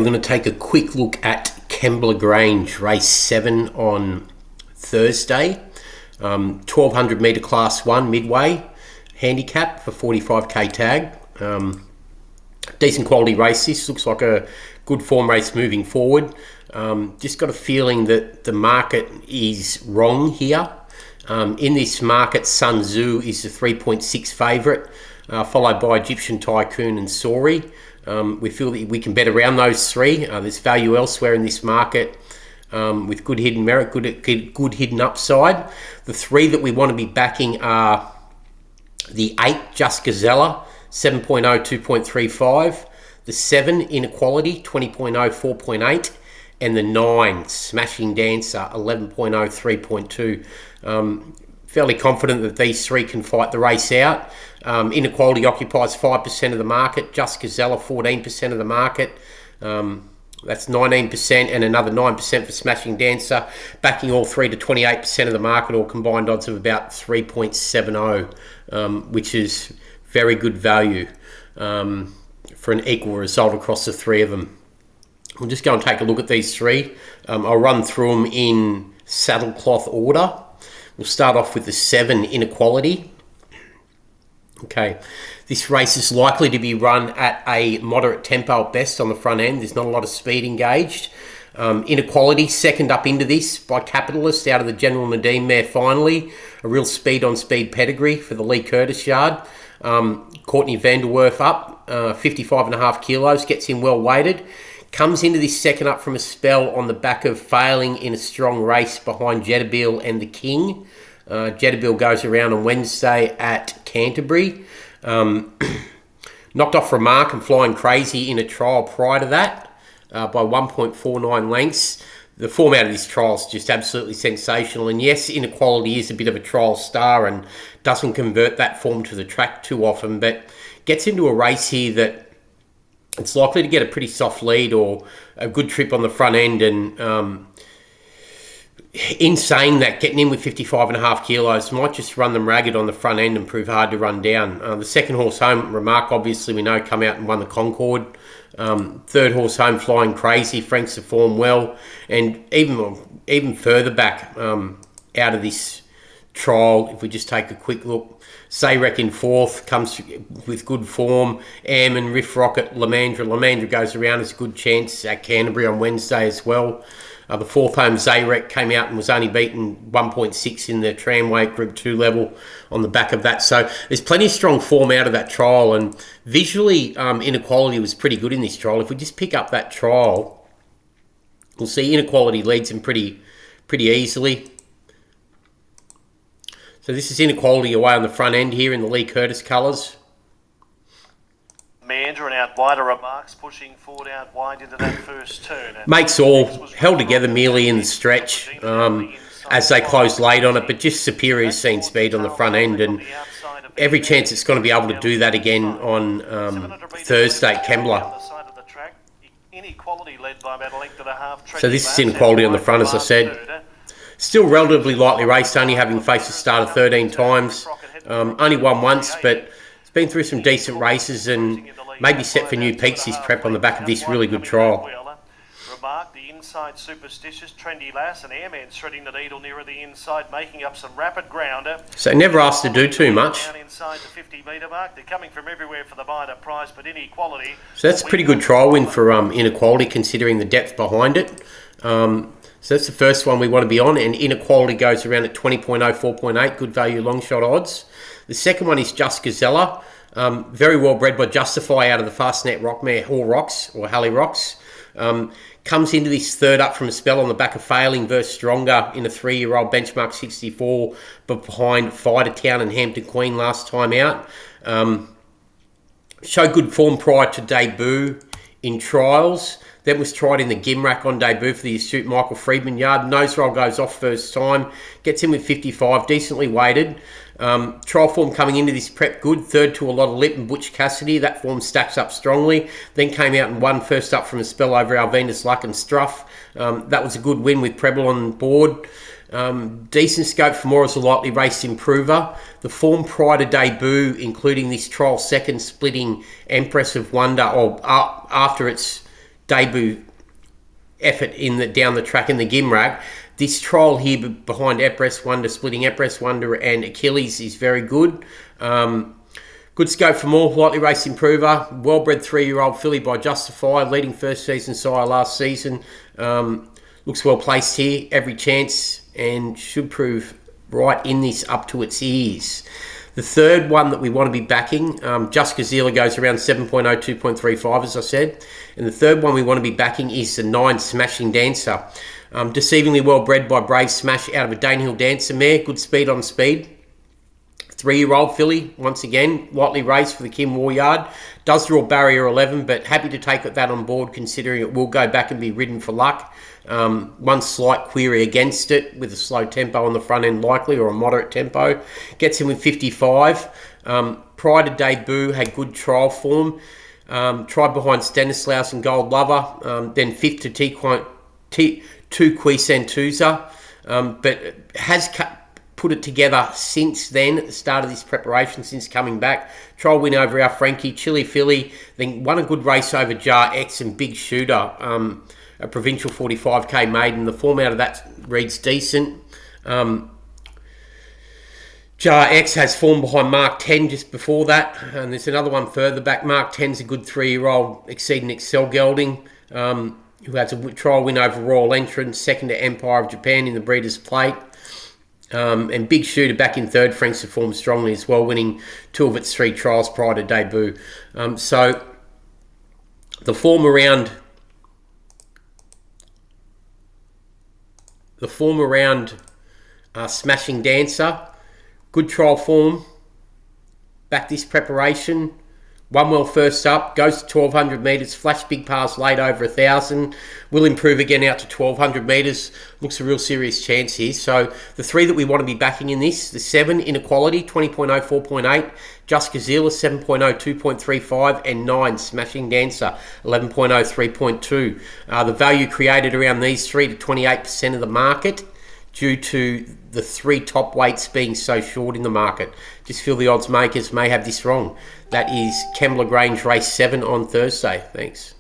We're going to take a quick look at Kembla Grange, race 7 on Thursday. 1200 metre class 1 midway handicap for 45k tag. Decent quality race. This looks like a good form race moving forward. Just got a feeling that the market is wrong here. In this market, Sun Tzu is the 3.6 favourite, followed by Egyptian Tycoon and Sori. We feel that we can bet around those three. There's value elsewhere in this market with good hidden merit, good hidden upside. The three that we want to be backing are the 8, Just Gazella, 7.0, 2.35. The 7, Inequality, 20.0, 4.8. And the 9, Smashing Dancer, 11.0, 3.2. Fairly confident that these three can fight the race out. Inequality occupies 5% of the market. Just Gazella, 14% of the market. That's 19%, and another 9% for Smashing Dancer, backing all three to 28% of the market, or combined odds of about 3.70, which is very good value for an equal result across the three of them. We'll just go and take a look at these three. I'll run through them in saddlecloth order. We'll start off with the 7, Inequality. Okay, this race is likely to be run at a moderate tempo at best on the front end. There's not a lot of speed engaged. Inequality, second up into this by Capitalist out of the General Nadeem mare finally. A real speed-on-speed pedigree for the Lee Curtis yard. Courtney Vanderwerf up, 55.5 kilos, gets him well weighted. Comes into this second up from a spell on the back of failing in a strong race behind Jetabil and the King. Jetabil goes around on Wednesday at Canterbury. Knocked off Remark and Flying Crazy in a trial prior to that by 1.49 lengths. The format of this trial is just absolutely sensational. And yes, Inequality is a bit of a trial star and doesn't convert that form to the track too often, but gets into a race here that it's likely to get a pretty soft lead or a good trip on the front end. And in saying that, getting in with 55.5 kilos might just run them ragged on the front end and prove hard to run down. The second horse home, Remark, obviously we know, come out and won the Concord. Third horse home, Flying Crazy, franks the form well. And even further back out of this trial, if we just take a quick look, Zayrek in fourth, comes with good form. Am and Riff Rocket, Lamandra. Lamandra goes around as a good chance at Canterbury on Wednesday as well. The fourth home, Zayrek, came out and was only beaten 1.6 in the tramway at Group 2 level on the back of that. So there's plenty of strong form out of that trial. And visually, Inequality was pretty good in this trial. If we just pick up that trial, we'll see Inequality leads him pretty easily. So this is Inequality away on the front end here in the Lee Curtis colours. Mandarin out wider, Remarks pushing forward out wide into that first turn. Makes all held together merely in the stretch as they closed late on it, but just superior seen speed on the front end, and every chance it's going to be able to do that again on Thursday at Kembla. So this is Inequality on the front, as I said. Still relatively lightly raced, only having faced the starter 13 times. Only won once, but it's been through some decent races and maybe set for new peaks this prep on the back of this really good trial. Remark, the inside superstitious, trendy lass, and Airman threading the needle nearer the inside, making up some rapid ground. So never asked to do too much. Down inside the 50 metre mark. They're coming from everywhere for the minor prize, but Inequality. So that's a pretty good trial win for Inequality, considering the depth behind it. So that's the first one we want to be on, and Inequality goes around at 20.0, 4.8, good value long shot odds. The second one is Just Gazella, very well bred by Justify out of the Fastnet Rock mare Hall Rocks, or Halley Rocks. Comes into this third up from a spell on the back of failing versus Stronger in a 3-year-old benchmark 64, but behind Fighter Town and Hampton Queen last time out. Showed good form prior to debut in trials. Then was tried in the Gimrack on debut for the astute Michael Friedman yard. Nose roll goes off first time. Gets in with 55, decently weighted. Trial form coming into this prep good. Third to a lot of lip and Butch Cassidy. That form stacks up strongly. Then came out and won first up from a spell over Alvenus Luck and Struff. That was a good win with Preble on board. Decent scope for more as a lightly raced improver. The form prior to debut, including this trial second splitting Empress of Wonder, or after its debut effort down the track in the Gimrak. This trial here behind Epres Wonder, splitting Epres Wonder and Achilles, is very good. Good scope for more. Lightly race improver. Well-bred 3-year-old filly by Justify, leading first season sire last season. Looks well placed here. Every chance, and should prove right in this up to its ears. The third one that we want to be backing, Just Gazilla goes around 7.0, 2.35, as I said. And the third one we want to be backing is the 9 Smashing Dancer. Deceivingly well bred by Brave Smash out of a Danehill Dancer mare. Good speed on speed. 3-year-old filly, once again, lightly raced for the Kim Waryard. Does draw barrier 11, but happy to take that on board considering it will go back and be ridden for luck. One slight query against it with a slow tempo on the front end likely, or a moderate tempo. Gets him with 55. Prior to debut, had good trial form. Tried behind Stanislaus and Gold Lover. Then 5th to Quisentuza. But has put it together since then, at the start of this preparation, since coming back. Trial win over our Frankie, Chili Philly, then won a good race over Jar X and Big Shooter, a provincial 45k maiden. The form out of that reads decent. Jar X has form behind Mark 10 just before that, and there's another one further back. Mark 10's a good 3-year-old exceeding Excel Gelding, who has a trial win over Royal Entrance, second to Empire of Japan in the Breeders' Plate. And Big Shooter back in third, Franks have formed strongly as well, winning 2 of its 3 trials prior to debut. So the form around Smashing Dancer, good trial form, back this preparation. One well first up, goes to 1,200 metres, flash big pass late over 1,000, will improve again out to 1,200 metres, looks a real serious chance here. So the 3 that we want to be backing in this, the 7 Inequality, 20.0, 4.8, Just Gazilla, 7.0, 2.35, and 9 Smashing Dancer, 11.0, 3.2. The value created around these 3 to 28% of the market, due to the 3 top weights being so short in the market. Just feel the odds makers may have this wrong. That is Kembla Grange race 7 on Thursday. Thanks.